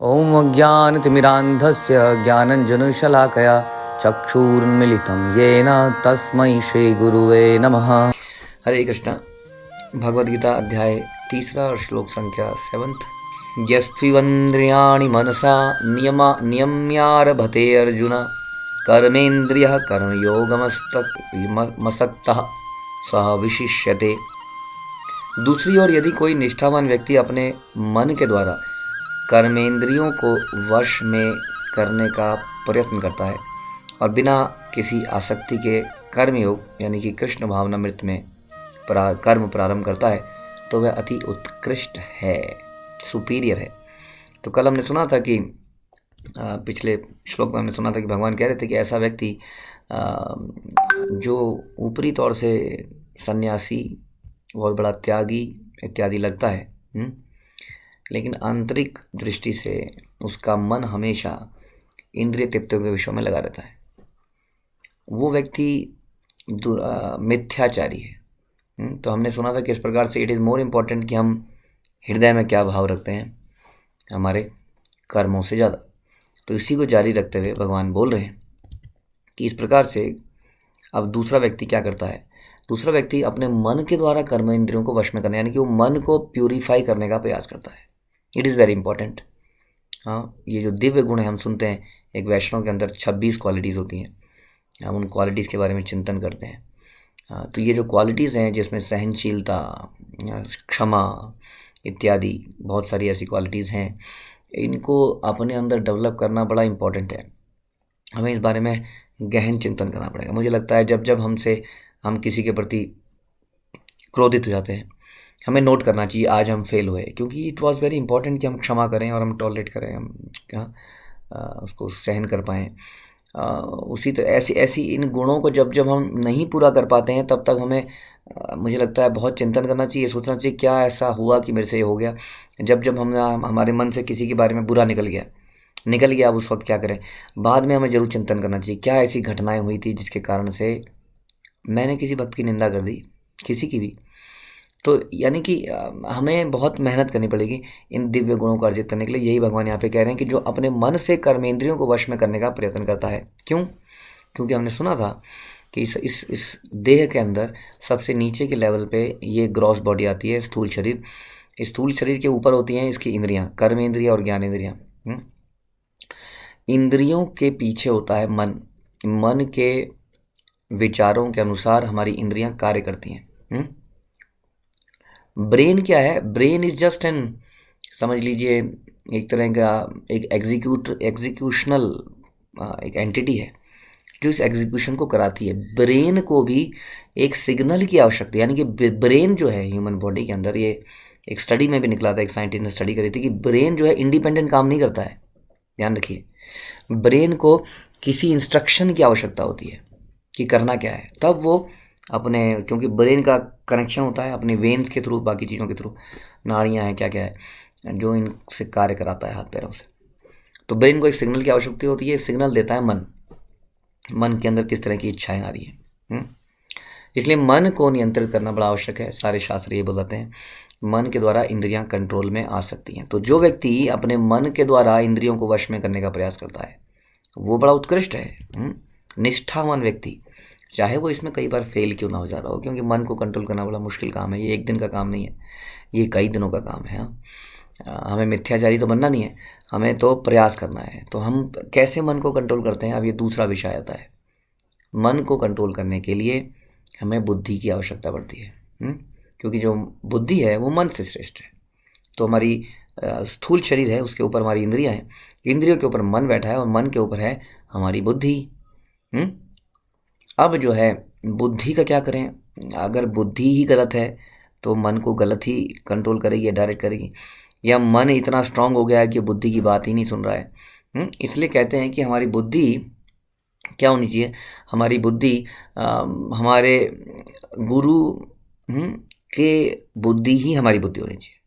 ॐ अज्ञानतिमिरान्धस्य ज्ञानञ्जनशलाकया चक्षुरुन्मीलितं येन तस्मै श्रीगुरुवे नमः। हरे कृष्ण। भगवद गीता अध्याय 3 और श्लोक संख्या 7। यस्त्विन्द्रियाणि मनसा नियम्यारभते अर्जुन कर्मेन्द्रियः कर्मयोगमसक्तः सः विशिष्यते। दूसरी ओर यदि कोई निष्ठावान व्यक्ति अपने मन के द्वारा कर्मेंद्रियों को वश में करने का प्रयत्न करता है और बिना किसी आसक्ति के कर्मयोग यानी कि कृष्ण भावनामृत में कर्म प्रारंभ करता है तो वह अति उत्कृष्ट है, सुपीरियर है। तो कल हमने सुना था कि पिछले श्लोक में हमने सुना था कि भगवान कह रहे थे कि ऐसा व्यक्ति जो ऊपरी तौर से सन्यासी, बहुत बड़ा त्यागी इत्यादि लगता है, लेकिन आंतरिक दृष्टि से उसका मन हमेशा इंद्रिय तृप्तियों के विषयों में लगा रहता है, वो व्यक्ति मिथ्याचारी है। तो हमने सुना था कि इस प्रकार से इट इज़ मोर इम्पॉर्टेंट कि हम हृदय में क्या भाव रखते हैं हमारे कर्मों से ज़्यादा। तो इसी को जारी रखते हुए भगवान बोल रहे हैं कि इस प्रकार से अब दूसरा व्यक्ति क्या करता है, दूसरा व्यक्ति अपने मन के द्वारा कर्म इंद्रियों को वश में करने यानी कि वो मन को प्यूरीफाई करने का प्रयास करता है। It is very important. हाँ, ये जो दिव्य गुण है हम सुनते हैं, एक वैष्णव के अंदर 26 क्वालिटीज़ होती हैं, हम उन क्वालिटीज़ के बारे में चिंतन करते हैं। हाँ, तो ये जो क्वालिटीज़ हैं जिसमें सहनशीलता, क्षमा इत्यादि बहुत सारी ऐसी क्वालिटीज़ हैं, इनको अपने अंदर डेवलप करना बड़ा इम्पॉर्टेंट है। हमें इस बारे में गहन चिंतन करना पड़ेगा। मुझे लगता है जब हम किसी के प्रति क्रोधित हो जाते हैं, हमें नोट करना चाहिए आज हम फेल हुए, क्योंकि इट वाज वेरी इंपॉर्टेंट कि हम क्षमा करें और हम टॉलरेट करें, हम उसको सहन कर पाएँ। उसी तरह ऐसी इन गुणों को जब हम नहीं पूरा कर पाते हैं तब हमें मुझे लगता है बहुत चिंतन करना चाहिए, सोचना चाहिए क्या ऐसा हुआ कि मेरे से ये हो गया। जब हम हमारे मन से किसी के बारे में बुरा निकल गया, अब उस वक्त क्या करें। बाद में हमें ज़रूर चिंतन करना चाहिए क्या ऐसी घटनाएं हुई थी जिसके कारण से मैंने किसी भक्त की निंदा कर दी, किसी की भी। तो यानी कि हमें बहुत मेहनत करनी पड़ेगी इन दिव्य गुणों को अर्जित करने के लिए। यही भगवान यहाँ पे कह रहे हैं कि जो अपने मन से कर्मेंद्रियों को वश में करने का प्रयत्न करता है। क्यों? क्योंकि हमने सुना था कि इस देह के अंदर सबसे नीचे के लेवल पे ये ग्रॉस बॉडी आती है, स्थूल शरीर। इस स्थूल शरीर के ऊपर होती हैं इसकी इंद्रियाँ, कर्मेंद्रियाँ और ज्ञानेंद्रियाँ। इंद्रियों के पीछे होता है मन। मन के विचारों के अनुसार हमारी इंद्रियां कार्य करती हैं। ब्रेन क्या है? ब्रेन इज जस्ट एन, समझ लीजिए एक तरह का एक एग्जीक्यूशनल एक एंटिटी है जो इस एग्जीक्यूशन को कराती है। ब्रेन को भी एक सिग्नल की आवश्यकता है, यानी कि ब्रेन जो है ह्यूमन बॉडी के अंदर, ये एक स्टडी में भी निकला था, एक साइंटिस्ट ने स्टडी करी थी कि ब्रेन जो है इंडिपेंडेंट काम नहीं करता है। ध्यान रखिए, ब्रेन को किसी इंस्ट्रक्शन की आवश्यकता होती है कि करना क्या है, तब वो अपने, क्योंकि ब्रेन का कनेक्शन होता है अपने वेन्स के थ्रू, बाकी चीज़ों के थ्रू, नाड़ियाँ हैं क्या क्या है जो इनसे कार्य कराता है हाथ पैरों से। तो ब्रेन को एक सिग्नल की आवश्यकता होती है, सिग्नल देता है मन के अंदर किस तरह की इच्छाएं आ रही हैं। इसलिए मन को नियंत्रित करना बड़ा आवश्यक है। सारे शास्त्र ये बताते हैं मन के द्वारा इंद्रियां कंट्रोल में आ सकती हैं। तो जो व्यक्ति अपने मन के द्वारा इंद्रियों को वश में करने का प्रयास करता है वो बड़ा उत्कृष्ट है, निष्ठावान व्यक्ति, चाहे वो इसमें कई बार फेल क्यों ना हो जा रहा हो, क्योंकि मन को कंट्रोल करना बड़ा मुश्किल काम है। ये एक दिन का काम नहीं है, ये कई दिनों का काम है। हमें मिथ्याचारी तो बनना नहीं है, हमें तो प्रयास करना है। तो हम कैसे मन को कंट्रोल करते हैं, अब ये दूसरा विषय आता है। मन को कंट्रोल करने के लिए हमें बुद्धि की आवश्यकता पड़ती है, क्योंकि जो बुद्धि है वो मन से श्रेष्ठ है। तो हमारी स्थूल शरीर है, उसके ऊपर हमारी इंद्रियां हैं, इंद्रियों के ऊपर मन बैठा है और मन के ऊपर है हमारी बुद्धि। अब जो है बुद्धि का क्या करें? अगर बुद्धि ही गलत है तो मन को गलत ही कंट्रोल करेगी या डायरेक्ट करेगी, या मन इतना स्ट्रांग हो गया है कि बुद्धि की बात ही नहीं सुन रहा है। इसलिए कहते हैं कि हमारी बुद्धि क्या होनी चाहिए? हमारी बुद्धि हमारे गुरु के बुद्धि ही हमारी बुद्धि होनी चाहिए।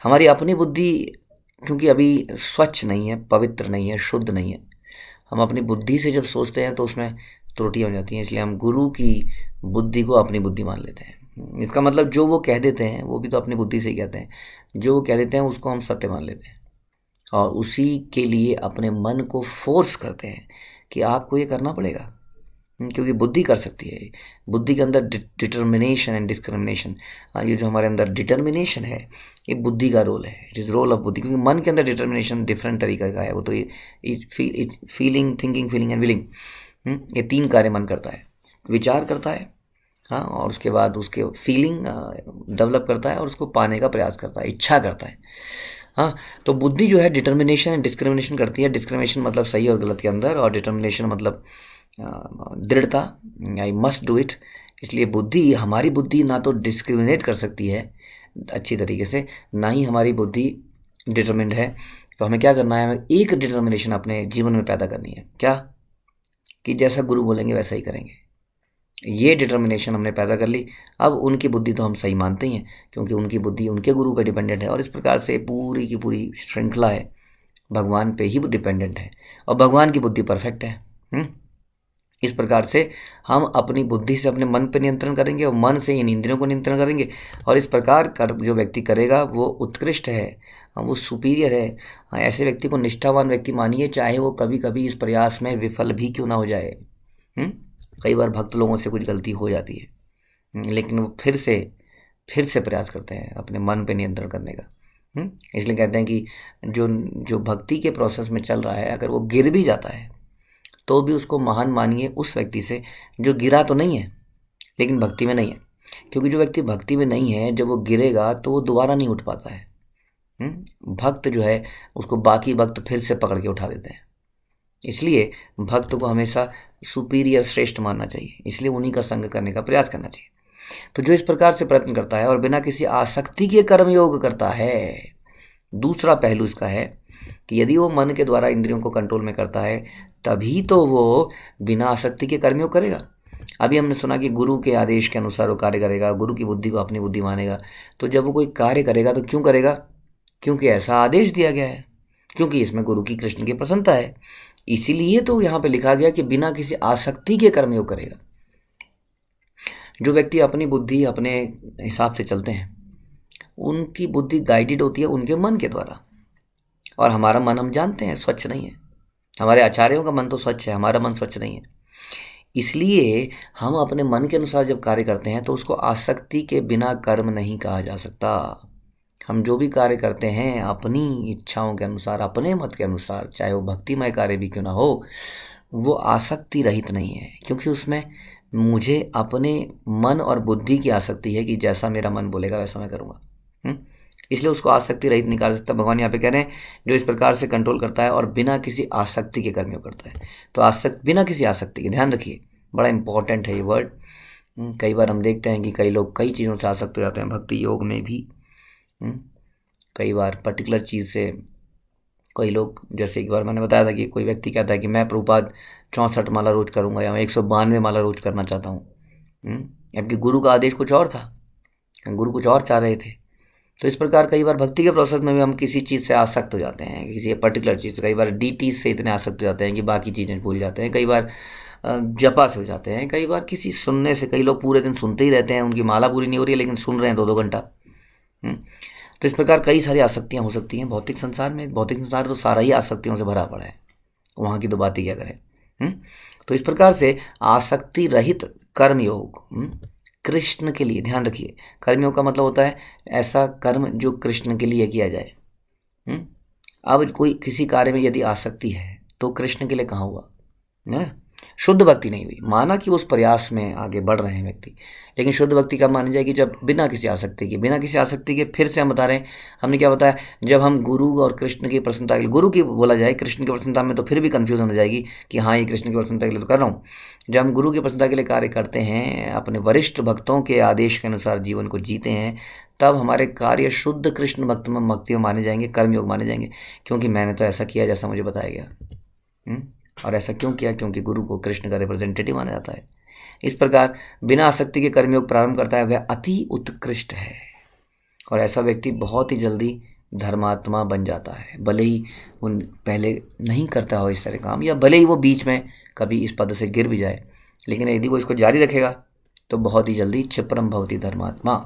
हमारी अपनी बुद्धि क्योंकि अभी स्वच्छ नहीं है, पवित्र नहीं है, शुद्ध नहीं है, हम अपनी बुद्धि से जब सोचते हैं तो उसमें त्रुटियाँ हो जाती हैं। इसलिए हम गुरु की बुद्धि को अपनी बुद्धि मान लेते हैं। इसका मतलब जो वो कह देते हैं वो भी तो अपनी बुद्धि से ही कहते हैं, जो वो कह देते हैं उसको हम सत्य मान लेते हैं। और उसी के लिए अपने मन को फोर्स करते हैं कि आपको ये करना पड़ेगा। क्योंकि बुद्धि कर सकती है। बुद्धि के अंदर डिटर्मिनेशन एंड डिस्क्रिमिनेशन, ये जो हमारे अंदर डिटर्मिनेशन है ये बुद्धि का रोल है। इट इज़ रोल ऑफ बुद्धि, क्योंकि मन के अंदर डिटर्मिनेशन डिफरेंट तरीके का है। वो तो ये feeling, thinking, feeling and willing, ये 3 कार्य मन करता है। विचार करता है, हाँ, और उसके बाद उसके फीलिंग डेवलप करता है और उसको पाने का प्रयास करता है, इच्छा करता है। हाँ, तो बुद्धि जो है डिटर्मिनेशन एंड डिस्क्रिमिनेशन करती है। डिस्क्रिमिनेशन मतलब सही और गलत के अंदर, और डिटर्मिनेशन मतलब दृढ़ता, आई मस्ट डू इट। इसलिए बुद्धि, हमारी बुद्धि ना तो डिस्क्रिमिनेट कर सकती है अच्छी तरीके से, ना ही हमारी बुद्धि डिटर्मिन्ड है। तो हमें क्या करना है, हमें एक डिटर्मिनेशन अपने जीवन में पैदा करनी है। क्या? कि जैसा गुरु बोलेंगे वैसा ही करेंगे। ये डिटर्मिनेशन हमने पैदा कर ली। अब उनकी बुद्धि तो हम सही मानते ही हैं, क्योंकि उनकी बुद्धि उनके गुरु पे डिपेंडेंट है, और इस प्रकार से पूरी की पूरी श्रृंखला है भगवान पे ही डिपेंडेंट है, और भगवान की बुद्धि परफेक्ट है। इस प्रकार से हम अपनी बुद्धि से अपने मन पर नियंत्रण करेंगे, और मन से इन इंद्रियों को नियंत्रण करेंगे, और इस प्रकार कर जो व्यक्ति करेगा वो उत्कृष्ट है, वो सुपीरियर है। ऐसे व्यक्ति को निष्ठावान व्यक्ति मानिए, चाहे वो कभी कभी इस प्रयास में विफल भी क्यों ना हो जाए। कई बार भक्त लोगों से कुछ गलती हो जाती है, लेकिन वो फिर से प्रयास करते हैं अपने मन पे नियंत्रण करने का। इसलिए कहते हैं कि जो जो भक्ति के प्रोसेस में चल रहा है, अगर वो गिर भी जाता है तो भी उसको महान मानिए उस व्यक्ति से जो गिरा तो नहीं है लेकिन भक्ति में नहीं है। क्योंकि जो व्यक्ति भक्ति में नहीं है, जब वो गिरेगा तो वो दोबारा नहीं उठ पाता है। भक्त जो है उसको बाकी भक्त फिर से पकड़ के उठा देते हैं। इसलिए भक्त को हमेशा सुपीरियर, श्रेष्ठ मानना चाहिए, इसलिए उन्हीं का संग करने का प्रयास करना चाहिए। तो जो इस प्रकार से प्रयत्न करता है और बिना किसी आसक्ति के कर्मयोग करता है, दूसरा पहलू इसका है कि यदि वो मन के द्वारा इंद्रियों को कंट्रोल में करता है, तभी तो वो बिना आसक्ति के कर्मयोग करेगा। अभी हमने सुना कि गुरु के आदेश के अनुसार वो कार्य करेगा, गुरु की बुद्धि को अपनी बुद्धि मानेगा। तो जब वो कोई कार्य करेगा तो क्यों करेगा? क्योंकि ऐसा आदेश दिया गया है, क्योंकि इसमें गुरु की, कृष्ण की प्रसन्नता है। इसीलिए तो यहाँ पे लिखा गया कि बिना किसी आसक्ति के कर्मयोग करेगा। जो व्यक्ति अपनी बुद्धि अपने हिसाब से चलते हैं, उनकी बुद्धि गाइडेड होती है उनके मन के द्वारा, और हमारा मन हम जानते हैं स्वच्छ नहीं है। हमारे आचार्यों का मन तो स्वच्छ है, हमारा मन स्वच्छ नहीं है। इसलिए हम अपने मन के अनुसार जब कार्य करते हैं तो उसको आसक्ति के बिना कर्म नहीं कहा जा सकता। हम जो भी कार्य करते हैं अपनी इच्छाओं के अनुसार, अपने मत के अनुसार, चाहे वो भक्तिमय कार्य भी क्यों ना हो, वो आसक्ति रहित नहीं है, क्योंकि उसमें मुझे अपने मन और बुद्धि की आसक्ति है कि जैसा मेरा मन बोलेगा वैसा मैं करूँगा। इसलिए उसको आसक्ति रहित निकाल सकता। भगवान यहाँ पे कह रहे हैं जो इस प्रकार से कंट्रोल करता है और बिना किसी आसक्ति के कर्मयोग करता है। तो बिना किसी आसक्ति के, ध्यान रखिए, बड़ा इंपॉर्टेंट है ये वर्ड। कई बार हम देखते हैं कि कई लोग कई चीज़ों से आसक्त हो जाते हैं, भक्ति योग में भी। कई बार पर्टिकुलर चीज़ से कई लोग, जैसे एक बार मैंने बताया था कि कोई व्यक्ति कहता है कि मैं प्रभुपाद 64 माला रोज करूँगा, या मैं 192 माला रोज करना चाहता हूँ, जबकि गुरु का आदेश कुछ और था, गुरु कुछ और चाह रहे थे। तो इस प्रकार कई बार भक्ति के प्रोसेस में भी हम किसी चीज़ से आसक्त हो जाते हैं, किसी पर्टिकुलर चीज़ से। कई बार डीटी से इतने आसक्त हो जाते हैं कि बाकी चीज़ें भूल जाते हैं। कई बार जपा से हो जाते हैं। कई बार किसी सुनने से, कई लोग पूरे दिन सुनते ही रहते हैं, उनकी माला पूरी नहीं हो रही है लेकिन सुन रहे हैं 2-2 घंटा। तो इस प्रकार कई सारी आसक्तियाँ हो सकती हैं भौतिक संसार में। भौतिक संसार तो सारा ही आसक्तियों से भरा पड़ा है, वहाँ की तो बात ही क्या करें। तो इस प्रकार से आसक्ति रहित कर्मयोग कृष्ण के लिए, ध्यान रखिए, कर्मयोग का मतलब होता है ऐसा कर्म जो कृष्ण के लिए किया जाए। अब कोई किसी कार्य में यदि आसक्ति है तो कृष्ण के लिए कहाँ हुआ, है? शुद्ध भक्ति नहीं हुई। माना कि उस प्रयास में आगे बढ़ रहे हैं व्यक्ति, लेकिन शुद्ध भक्ति कब मानी जाएगी? जब बिना किसी आसक्ति के फिर से हम बता रहे हैं, हमने क्या बताया, जब हम गुरु और कृष्ण की प्रसन्नता के लिए, गुरु की बोला जाए, कृष्ण की प्रसन्नता में तो फिर भी कन्फ्यूजन हो जाएगी कि हाँ ये कृष्ण की प्रसन्नता के लिए तो कर रहा हूँ। जब हम गुरु की प्रसन्नता के लिए कार्य करते हैं, अपने वरिष्ठ भक्तों के आदेश के अनुसार जीवन को जीते हैं, तब हमारे कार्य शुद्ध कृष्ण भक्त में भक्ति में माने जाएंगे, कर्मयोग माने जाएंगे। क्योंकि मैंने तो ऐसा किया जैसा मुझे बताया गया। और ऐसा क्यों किया? क्योंकि गुरु को कृष्ण का रिप्रेजेंटेटिव माना जाता है। इस प्रकार बिना आसक्ति के कर्मयोग प्रारंभ करता है वह अति उत्कृष्ट है, और ऐसा व्यक्ति बहुत ही जल्दी धर्मात्मा बन जाता है, भले ही उन पहले नहीं करता हो इस तरह काम, या भले ही वो बीच में कभी इस पद से गिर भी जाए, लेकिन यदि वो इसको जारी रखेगा तो बहुत ही जल्दी क्षिप्रम भवति धर्मात्मा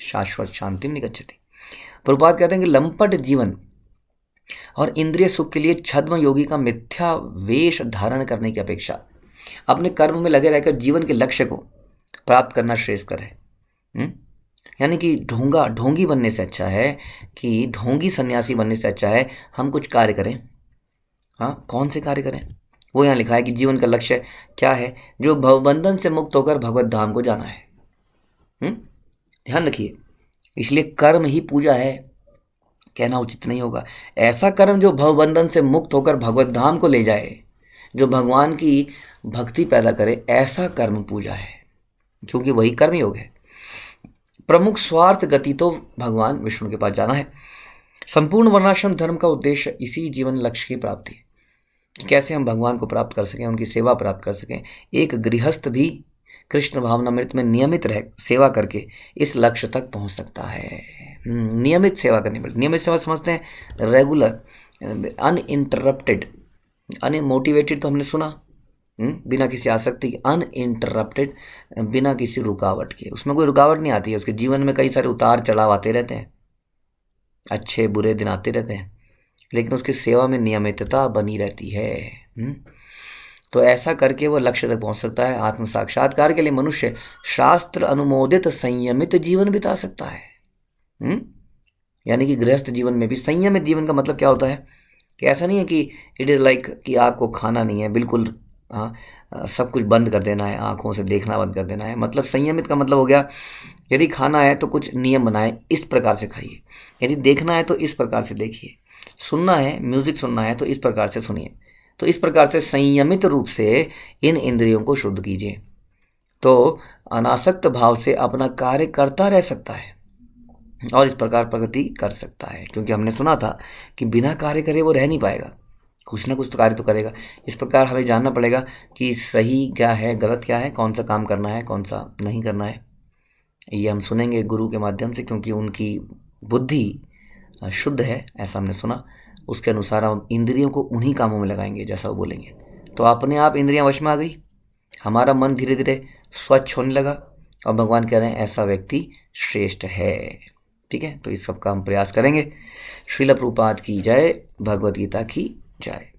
शाश्वत शांतिम निगच्छति। प्रभुपाद कहते हैं कि लंपट जीवन और इंद्रिय सुख के लिए छद्म योगी का मिथ्या वेश धारण करने की अपेक्षा अपने कर्म में लगे रहकर जीवन के लक्ष्य को प्राप्त करना श्रेयस्कर है। यानी कि ढोंगी बनने से अच्छा है, कि ढोंगी सन्यासी बनने से अच्छा है हम कुछ कार्य करें। हाँ, कौन से कार्य करें? वो यहाँ लिखा है कि जीवन का लक्ष्य क्या है? जो भवबंधन से मुक्त होकर भगवत धाम को जाना है। ध्यान रखिए, इसलिए कर्म ही पूजा है, कहना उचित नहीं होगा। ऐसा कर्म जो भवबंधन से मुक्त होकर भगवत धाम को ले जाए, जो भगवान की भक्ति पैदा करे, ऐसा कर्म पूजा है, क्योंकि वही कर्म योग है। प्रमुख स्वार्थ गति तो भगवान विष्णु के पास जाना है। संपूर्ण वर्णाश्रम धर्म का उद्देश्य इसी जीवन लक्ष्य की प्राप्ति है, कि कैसे हम भगवान को प्राप्त कर सकें, उनकी सेवा प्राप्त कर सकें। एक गृहस्थ भी कृष्ण भावनामृत में नियमित रह सेवा करके इस लक्ष्य तक पहुंच सकता है। नियमित सेवा करनी पड़ेगी। नियमित सेवा समझते हैं, रेगुलर, अनइंटरप्टेड। अनमोटिवेटेड तो हमने सुना, बिना किसी आसक्ति के। अनइंटरप्टेड, बिना किसी रुकावट के। उसमें कोई रुकावट नहीं आती है। उसके जीवन में कई सारे उतार चढ़ाव आते रहते हैं, अच्छे बुरे दिन आते रहते हैं, लेकिन उसकी सेवा में नियमितता बनी रहती है। तो ऐसा करके वो लक्ष्य तक पहुंच सकता है। आत्म साक्षात्कार के लिए मनुष्य शास्त्र अनुमोदित संयमित जीवन बिता सकता है। यानी कि गृहस्थ जीवन में भी संयमित जीवन का मतलब क्या होता है? कि ऐसा नहीं है कि इट इज़ लाइक कि आपको खाना नहीं है, बिल्कुल सब कुछ बंद कर देना है, आँखों से देखना बंद कर देना है। मतलब संयमित का मतलब हो गया, यदि खाना है तो कुछ नियम बनाए, इस प्रकार से खाइए। यदि देखना है तो इस प्रकार से देखिए। सुनना है, म्यूज़िक सुनना है तो इस प्रकार से सुनिए। तो इस प्रकार से संयमित रूप से इन इंद्रियों को शुद्ध कीजिए, तो अनासक्त भाव से अपना कार्य करता रह सकता है और इस प्रकार प्रगति कर सकता है। क्योंकि हमने सुना था कि बिना कार्य करे वो रह नहीं पाएगा, कुछ ना कुछ तो कार्य तो करेगा। इस प्रकार हमें जानना पड़ेगा कि सही क्या है, गलत क्या है, कौन सा काम करना है, कौन सा नहीं करना है। ये हम सुनेंगे गुरु के माध्यम से, क्योंकि उनकी बुद्धि शुद्ध है, ऐसा हमने सुना। उसके अनुसार हम इंद्रियों को उन्हीं कामों में लगाएंगे जैसा वो बोलेंगे। तो अपने आप इंद्रियां वश में आ गई, हमारा मन धीरे धीरे स्वच्छ होने लगा और भगवान कह रहे हैं ऐसा व्यक्ति श्रेष्ठ है। ठीक है, तो इस सब का हम प्रयास करेंगे। श्रील प्रभुपाद की जय, भगवद गीता की जय।